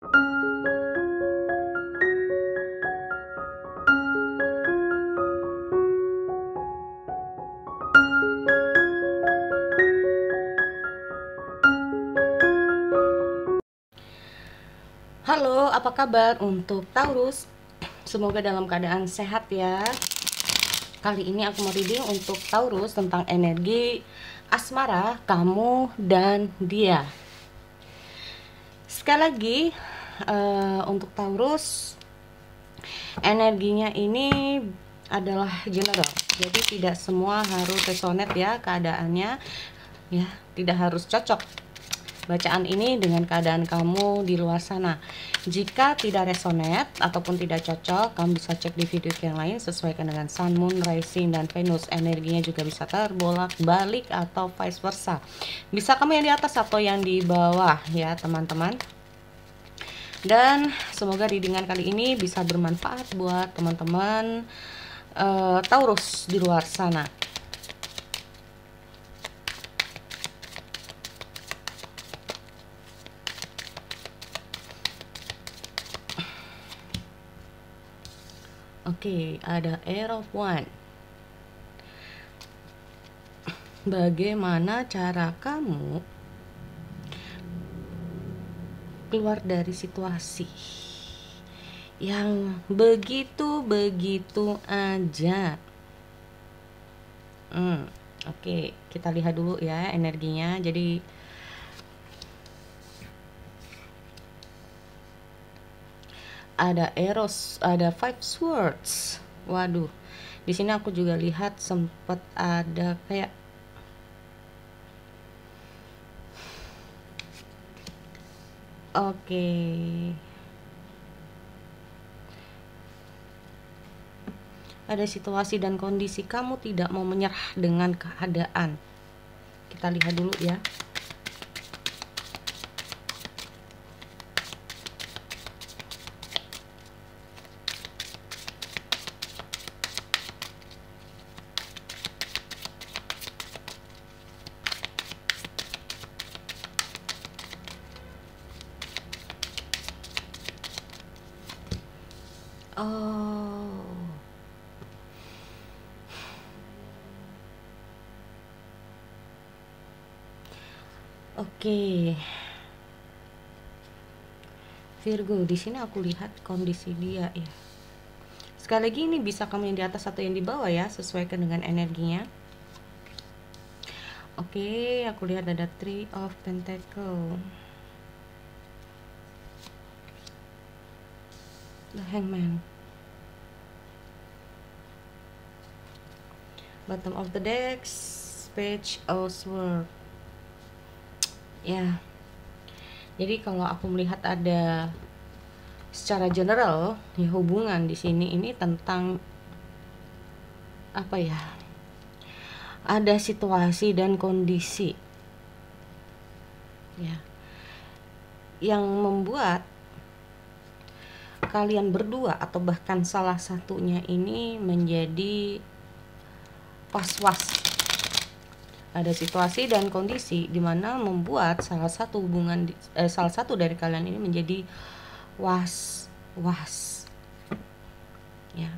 Halo, apa kabar untuk Taurus? Semoga dalam keadaan sehat ya. Kali ini aku mau reading untuk Taurus tentang energi asmara kamu dan dia. Sekali lagi, untuk Taurus, energinya ini adalah general. Jadi tidak semua harus resonate ya keadaannya. Ya, tidak harus cocok bacaan ini dengan keadaan kamu di luar sana. Jika tidak resonate ataupun tidak cocok, kamu bisa cek di video yang lain sesuaikan dengan Sun, Moon, Rising, dan Venus. Energinya juga bisa terbolak-balik atau vice versa. Bisa kamu yang di atas atau yang di bawah ya teman-teman. Dan semoga readingan kali ini bisa bermanfaat buat teman-teman Taurus di luar sana. Oke, ada Air of One. Bagaimana cara kamu keluar dari situasi yang begitu aja? Oke, kita lihat dulu ya energinya. Jadi ada Eros, ada Five Swords. Waduh, di sini aku juga lihat sempat ada kayak oke. Ada situasi dan kondisi kamu tidak mau menyerah dengan keadaan. Kita lihat dulu ya. Oh. Oke. Virgo, di sini aku lihat kondisi dia ya. Sekali lagi ini bisa kamu yang di atas atau yang di bawah ya, sesuaikan dengan energinya. Oke, aku lihat ada Three of Pentacle. The Hangman. Bottom of the deck, Page of Swords. Ya. Jadi kalau aku melihat ada secara general ya hubungan di sini ini tentang apa ya? Ada situasi dan kondisi. Ya. Yang membuat kalian berdua atau bahkan salah satunya ini menjadi was-was. Ada situasi dan kondisi di mana membuat salah satu dari kalian ini menjadi was-was. Ya.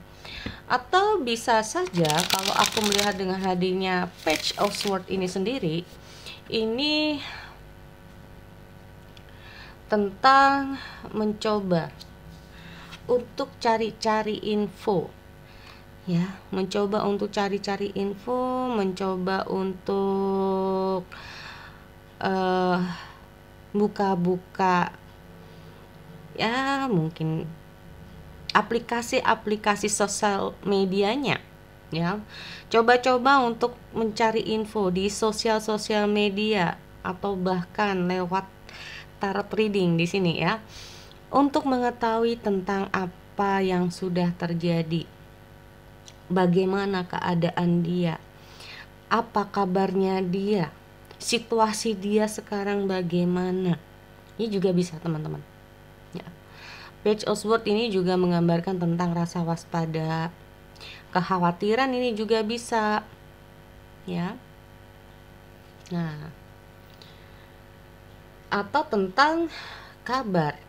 Atau bisa saja kalau aku melihat dengan hadirnya Page of Swords ini sendiri, ini tentang mencoba untuk cari-cari info ya, mencoba untuk cari-cari info, mencoba untuk buka-buka ya mungkin aplikasi-aplikasi sosial medianya ya, coba-coba untuk mencari info di sosial media atau bahkan lewat tarot reading di sini ya, untuk mengetahui tentang apa yang sudah terjadi, bagaimana keadaan dia, apa kabarnya dia, situasi dia sekarang bagaimana. Ini juga bisa teman-teman ya. Page of Swords ini juga menggambarkan tentang rasa waspada, kekhawatiran ini juga bisa ya. Nah, atau tentang kabar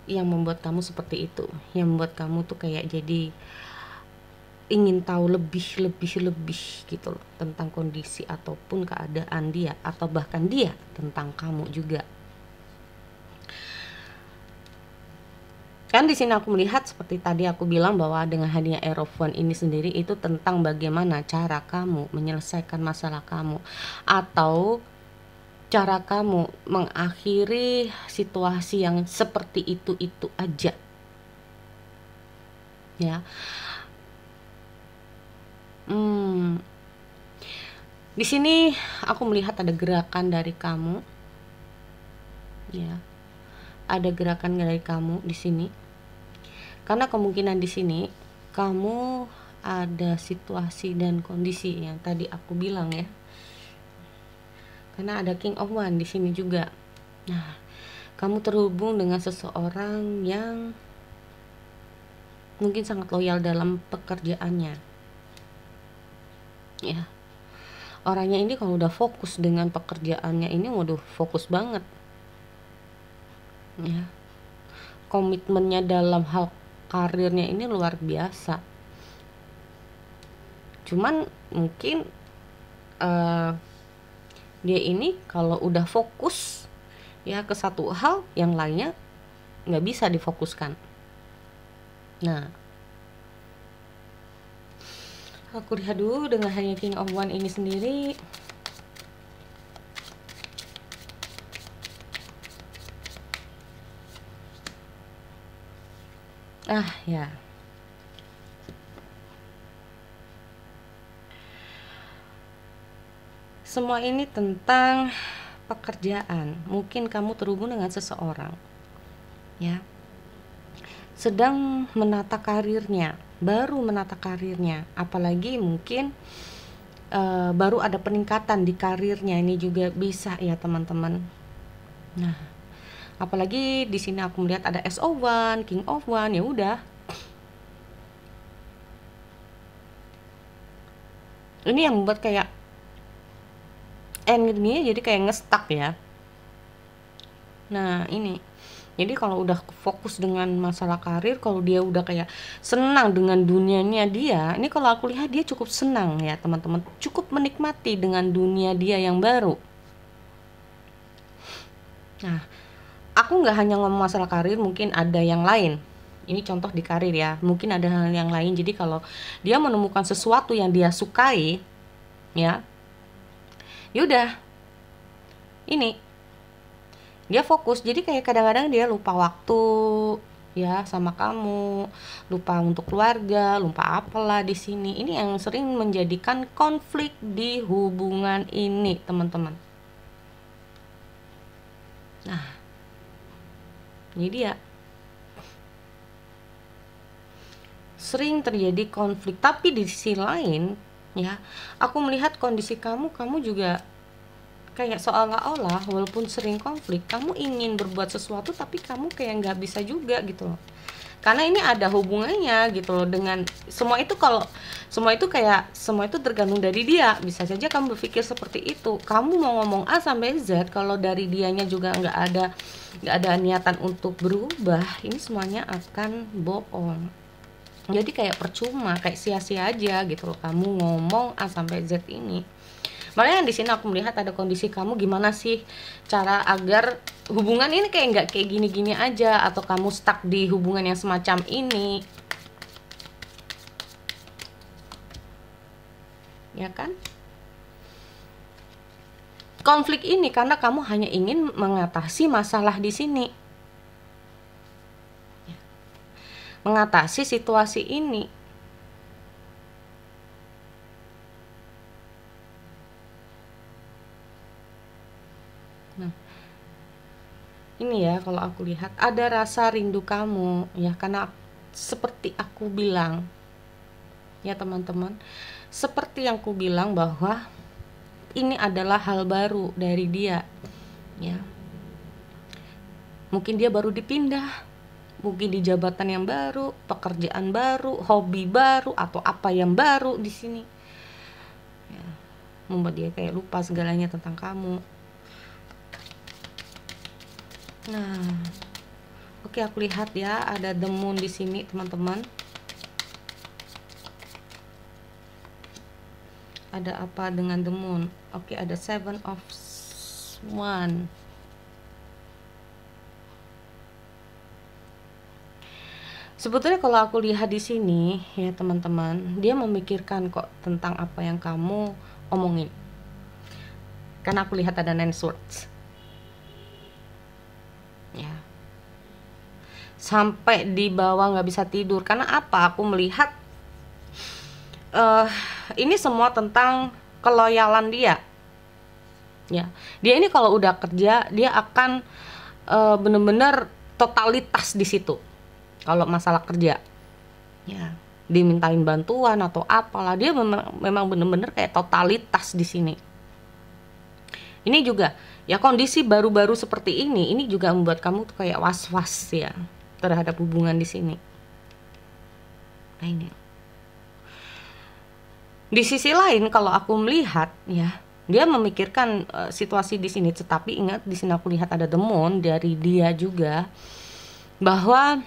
yang membuat kamu seperti itu, yang membuat kamu tuh kayak jadi ingin tahu lebih gitu loh tentang kondisi ataupun keadaan dia, atau bahkan dia tentang kamu juga. Kan di sini aku melihat seperti tadi aku bilang bahwa dengan hadirnya Hierophant ini sendiri itu tentang bagaimana cara kamu menyelesaikan masalah kamu, atau cara kamu mengakhiri situasi yang seperti itu aja. Ya. Di sini aku melihat ada gerakan dari kamu. Ya. Ada gerakan dari kamu di sini. Karena kemungkinan di sini kamu ada situasi dan kondisi yang tadi aku bilang ya. Karena ada King of Wands di sini juga. Nah, kamu terhubung dengan seseorang yang mungkin sangat loyal dalam pekerjaannya. Ya. Orangnya ini kalau udah fokus dengan pekerjaannya ini, waduh, fokus banget. Ya. Komitmennya dalam hal karirnya ini luar biasa. Cuman mungkin dia ini kalau udah fokus ya ke satu hal, yang lainnya nggak bisa difokuskan. Nah, aku lihat dulu dengan hanya King of Wands ini sendiri. Ya. Semua ini tentang pekerjaan. Mungkin kamu terhubung dengan seseorang, ya, sedang menata karirnya, baru menata karirnya, apalagi mungkin baru ada peningkatan di karirnya. Ini juga bisa ya teman-teman. Nah, apalagi di sini aku melihat ada SO1, King of Wands. Ya udah, ini yang membuat kayak energinya jadi kayak ngestak ya. Nah, ini jadi kalau udah fokus dengan masalah karir, kalau dia udah kayak senang dengan dunianya dia, ini kalau aku lihat dia cukup senang ya teman-teman, cukup menikmati dengan dunia dia yang baru. Nah, aku nggak hanya ngomong masalah karir, mungkin ada yang lain. Ini contoh di karir ya, mungkin ada hal yang lain. Jadi kalau dia menemukan sesuatu yang dia sukai, ya, yaudah, ini dia fokus. Jadi kayak kadang-kadang dia lupa waktu ya sama kamu, lupa untuk keluarga, lupa apalah di sini. Ini yang sering menjadikan konflik di hubungan ini, teman-teman. Nah, ini dia. Sering terjadi konflik, tapi di sisi lain ya, aku melihat kondisi kamu juga kayak seolah-olah walaupun sering konflik, kamu ingin berbuat sesuatu tapi kamu kayak nggak bisa juga gitu loh. Karena ini ada hubungannya gitu loh dengan semua itu. Kalau semua itu kayak semua itu tergantung dari dia. Bisa saja kamu berpikir seperti itu. Kamu mau ngomong A sampai Z, kalau dari dianya juga nggak ada niatan untuk berubah, ini semuanya akan bohong. Jadi kayak percuma, kayak sia-sia aja gitu loh kamu ngomong A sampai Z ini. Makanya di sini aku melihat ada kondisi kamu, gimana sih cara agar hubungan ini kayak nggak kayak gini-gini aja, atau kamu stuck di hubungan yang semacam ini, ya kan? Konflik ini karena kamu hanya ingin mengatasi masalah di sini, mengatasi situasi ini. Nah, ini ya kalau aku lihat ada rasa rindu kamu ya, karena seperti aku bilang ya teman-teman, seperti yang aku bilang bahwa ini adalah hal baru dari dia ya. Mungkin dia baru dipindah, mungkin di jabatan yang baru, pekerjaan baru, hobi baru, atau apa yang baru di sini ya, membuat dia kayak lupa segalanya tentang kamu. Nah, Oke, aku lihat ya, ada the moon di sini, teman-teman. Ada apa dengan the moon? Oke, ada seven of one. Sebetulnya kalau aku lihat di sini ya teman-teman, dia memikirkan kok tentang apa yang kamu omongin. Karena aku lihat ada nine swords. Ya. Sampai di bawah nggak bisa tidur. Karena apa? Aku melihat ini semua tentang keloyalan dia. Ya, dia ini kalau udah kerja, dia akan bener-bener totalitas di situ. Kalau masalah kerja, ya, dimintain bantuan atau apalah, dia memang bener-bener kayak totalitas di sini. Ini juga, ya, kondisi baru-baru seperti ini juga membuat kamu tuh kayak was-was ya terhadap hubungan di sini. Nah ini. Di sisi lain, kalau aku melihat, ya, dia memikirkan situasi di sini. Tetapi ingat, di sini aku lihat ada the moon dari dia juga, bahwa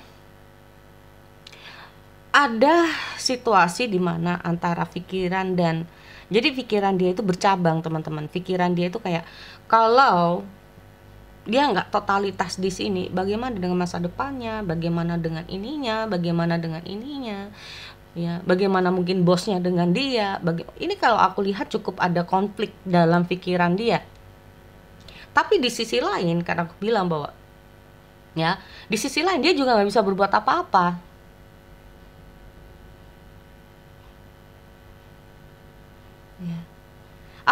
ada situasi di mana antara pikiran dan, jadi pikiran dia itu bercabang teman-teman. Pikiran dia itu kayak, kalau dia nggak totalitas di sini, bagaimana dengan masa depannya, bagaimana dengan ininya, bagaimana dengan ininya, ya, bagaimana mungkin bosnya dengan dia. Ini kalau aku lihat cukup ada konflik dalam pikiran dia. Tapi di sisi lain, karena aku bilang bahwa, ya, di sisi lain dia juga nggak bisa berbuat apa-apa. Ya.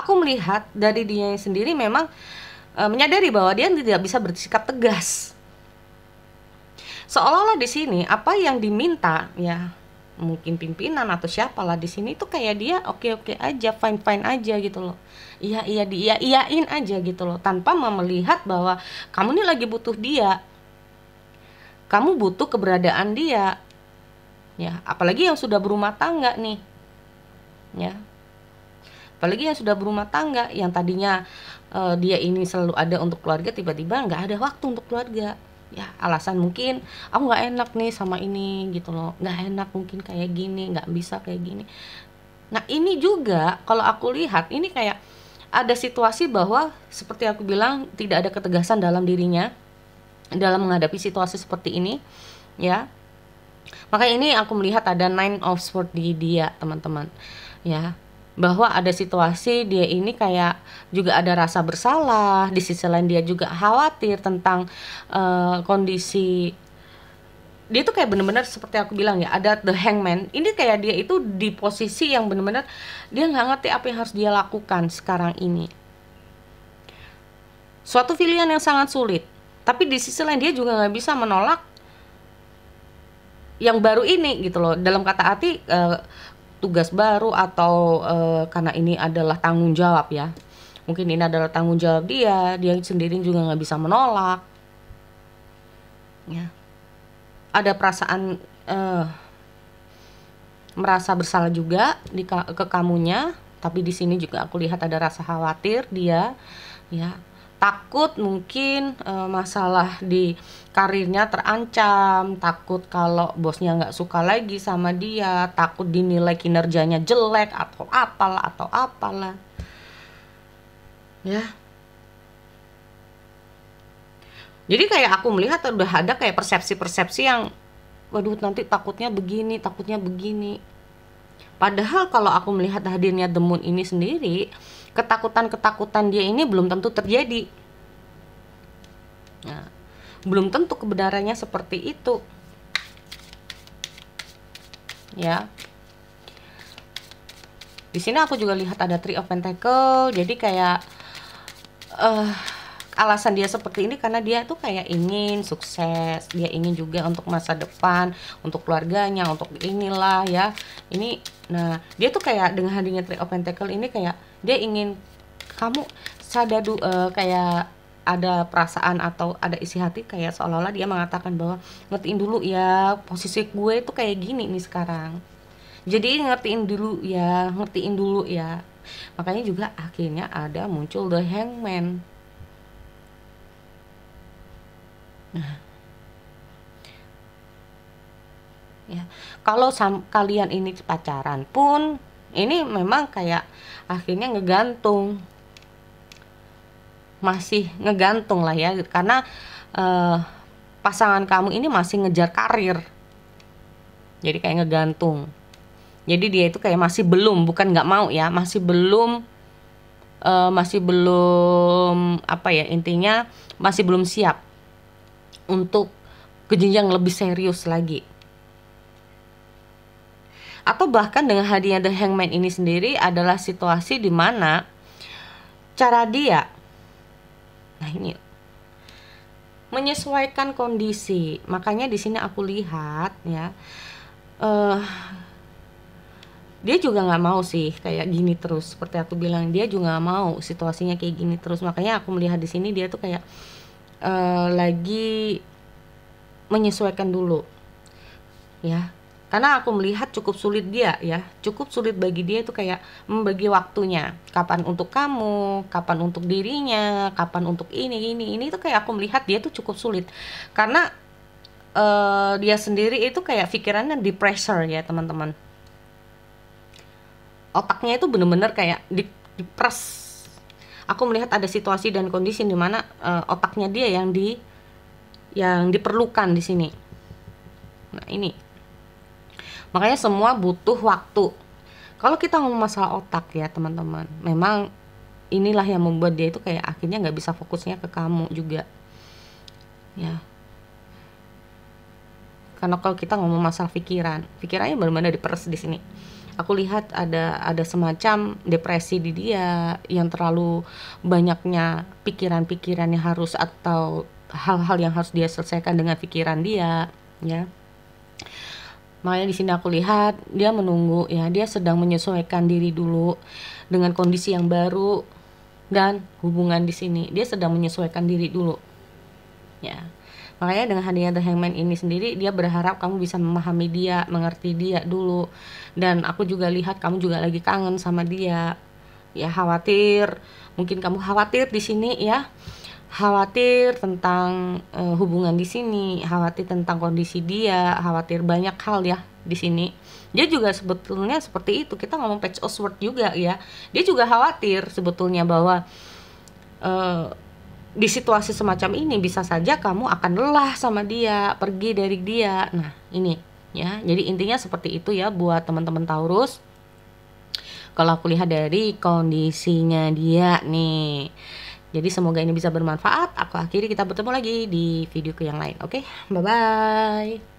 Aku melihat dari dia sendiri memang menyadari bahwa dia tidak bisa bersikap tegas. Seolah-olah di sini apa yang diminta, ya, mungkin pimpinan atau siapalah di sini itu kayak dia oke-oke aja, fine-fine aja gitu loh. Iyain aja gitu loh, tanpa melihat bahwa kamu ini lagi butuh dia. Kamu butuh keberadaan dia. Ya, apalagi yang sudah berumah tangga nih. Ya. Apalagi yang sudah berumah tangga, yang tadinya dia ini selalu ada untuk keluarga, tiba-tiba nggak ada waktu untuk keluarga. Ya, alasan mungkin aku nggak enak nih sama ini gitu loh, nggak enak mungkin kayak gini, nggak bisa kayak gini. Nah ini juga kalau aku lihat ini kayak ada situasi bahwa seperti aku bilang, tidak ada ketegasan dalam dirinya dalam menghadapi situasi seperti ini, ya. Makanya ini aku melihat ada nine of swords di dia teman-teman, ya, bahwa ada situasi dia ini kayak juga ada rasa bersalah. Di sisi lain dia juga khawatir tentang kondisi dia tuh kayak bener-bener seperti aku bilang ya, ada the hangman. Ini kayak dia itu di posisi yang bener-bener dia nggak ngerti apa yang harus dia lakukan sekarang ini. Suatu pilihan yang sangat sulit, tapi di sisi lain dia juga nggak bisa menolak yang baru ini gitu loh. Dalam kata arti tugas baru atau karena ini adalah tanggung jawab, ya, mungkin ini adalah tanggung jawab dia sendiri juga nggak bisa menolak, ya. Ada perasaan merasa bersalah juga ke kamunya, tapi di sini juga aku lihat ada rasa khawatir dia, ya, takut mungkin masalah di karirnya terancam, takut kalau bosnya nggak suka lagi sama dia, takut dinilai kinerjanya jelek atau apalah, ya. Jadi kayak aku melihat udah ada kayak persepsi-persepsi yang, waduh, nanti takutnya begini, takutnya begini. Padahal kalau aku melihat hadirnya the moon ini sendiri, ketakutan-ketakutan dia ini belum tentu terjadi. Nah, belum tentu kebenarannya seperti itu, ya. Di sini aku juga lihat ada Three of Pentacle. Jadi kayak alasan dia seperti ini karena dia tuh kayak ingin sukses, dia ingin juga untuk masa depan, untuk keluarganya, untuk inilah, ya. Ini, nah, dia tuh kayak dengan hadirnya Three of Pentacle ini kayak dia ingin kamu sadar kayak ada perasaan atau ada isi hati kayak seolah-olah dia mengatakan bahwa ngertiin dulu ya, posisi gue itu kayak gini nih sekarang, jadi ngertiin dulu ya. Makanya juga akhirnya ada muncul the hangman. Nah, ya. Kalau kalian ini pacaran pun ini memang kayak akhirnya ngegantung, masih ngegantung lah ya, karena pasangan kamu ini masih ngejar karir, jadi kayak ngegantung. Jadi dia itu kayak masih belum, bukan nggak mau ya, masih belum apa ya, intinya masih belum siap untuk ke jenjang lebih serius lagi. Atau bahkan dengan hadirnya The Hangman ini sendiri adalah situasi di mana cara dia, nah ini, menyesuaikan kondisi. Makanya di sini aku lihat ya, dia juga nggak mau sih kayak gini terus. Seperti aku bilang, dia juga nggak mau situasinya kayak gini terus. Makanya aku melihat di sini dia tuh kayak lagi menyesuaikan dulu ya, karena aku melihat cukup sulit dia ya, cukup sulit bagi dia itu kayak membagi waktunya, kapan untuk kamu, kapan untuk dirinya, kapan untuk ini tuh kayak aku melihat dia tuh cukup sulit, karena dia sendiri itu kayak pikirannya di pressure ya teman-teman, otaknya itu bener-bener kayak di press. Aku melihat ada situasi dan kondisi di mana otaknya dia yang diperlukan di sini. Nah ini, makanya semua butuh waktu. Kalau kita ngomong masalah otak ya teman-teman, memang inilah yang membuat dia itu kayak akhirnya nggak bisa fokusnya ke kamu juga ya. Karena kalau kita ngomong masalah pikirannya benar-benar diperes di sini. Aku lihat ada semacam depresi di dia, yang terlalu banyaknya pikiran-pikiran yang harus, atau hal-hal yang harus dia selesaikan dengan pikiran dia ya. Makanya di sini aku lihat dia menunggu ya, dia sedang menyesuaikan diri dulu dengan kondisi yang baru dan hubungan di sini. Dia sedang menyesuaikan diri dulu ya. Makanya dengan hadirnya The Hangman ini sendiri, dia berharap kamu bisa memahami dia, mengerti dia dulu. Dan aku juga lihat kamu juga lagi kangen sama dia ya, khawatir, mungkin kamu khawatir di sini ya, khawatir tentang hubungan di sini, khawatir tentang kondisi dia, khawatir banyak hal ya di sini. Dia juga sebetulnya seperti itu, kita ngomong Page of Swords juga ya, dia juga khawatir sebetulnya bahwa di situasi semacam ini bisa saja kamu akan lelah sama dia, pergi dari dia. Nah ini ya, jadi intinya seperti itu ya buat teman-teman Taurus. Kalau aku lihat dari kondisinya dia nih. Jadi semoga ini bisa bermanfaat. Aku akhiri, kita bertemu lagi di video yang lain. Oke, bye-bye.